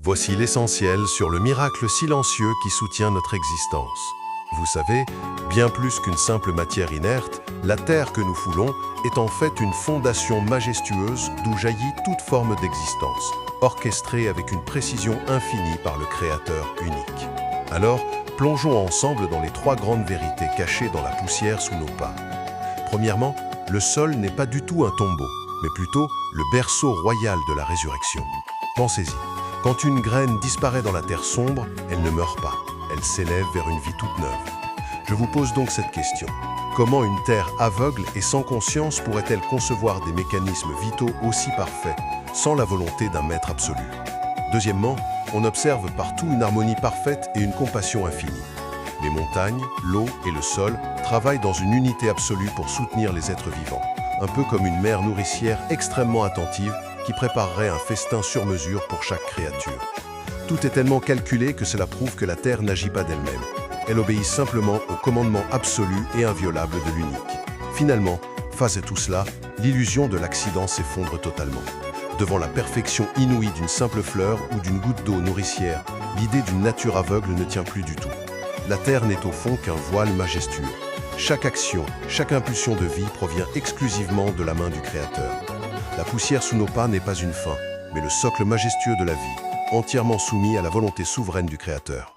Voici l'essentiel sur le miracle silencieux qui soutient notre existence. Vous savez, bien plus qu'une simple matière inerte, la Terre que nous foulons est en fait une fondation majestueuse d'où jaillit toute forme d'existence, orchestrée avec une précision infinie par le Créateur unique. Alors, plongeons ensemble dans les trois grandes vérités cachées dans la poussière sous nos pas. Premièrement, le sol n'est pas du tout un tombeau, mais plutôt le berceau royal de la résurrection. Pensez-y. Quand une graine disparaît dans la terre sombre, elle ne meurt pas. Elle s'élève vers une vie toute neuve. Je vous pose donc cette question. Comment une terre aveugle et sans conscience pourrait-elle concevoir des mécanismes vitaux aussi parfaits, sans la volonté d'un maître absolu? Deuxièmement, on observe partout une harmonie parfaite et une compassion infinie. Les montagnes, l'eau et le sol travaillent dans une unité absolue pour soutenir les êtres vivants, un peu comme une mère nourricière extrêmement attentive qui préparerait un festin sur mesure pour chaque créature. Tout est tellement calculé que cela prouve que la Terre n'agit pas d'elle-même. Elle obéit simplement au commandement absolu et inviolable de l'unique. Finalement, face à tout cela, l'illusion de l'accident s'effondre totalement. Devant la perfection inouïe d'une simple fleur ou d'une goutte d'eau nourricière, l'idée d'une nature aveugle ne tient plus du tout. La Terre n'est au fond qu'un voile majestueux. Chaque action, chaque impulsion de vie provient exclusivement de la main du Créateur. La poussière sous nos pas n'est pas une fin, mais le socle majestueux de la vie, entièrement soumis à la volonté souveraine du Créateur.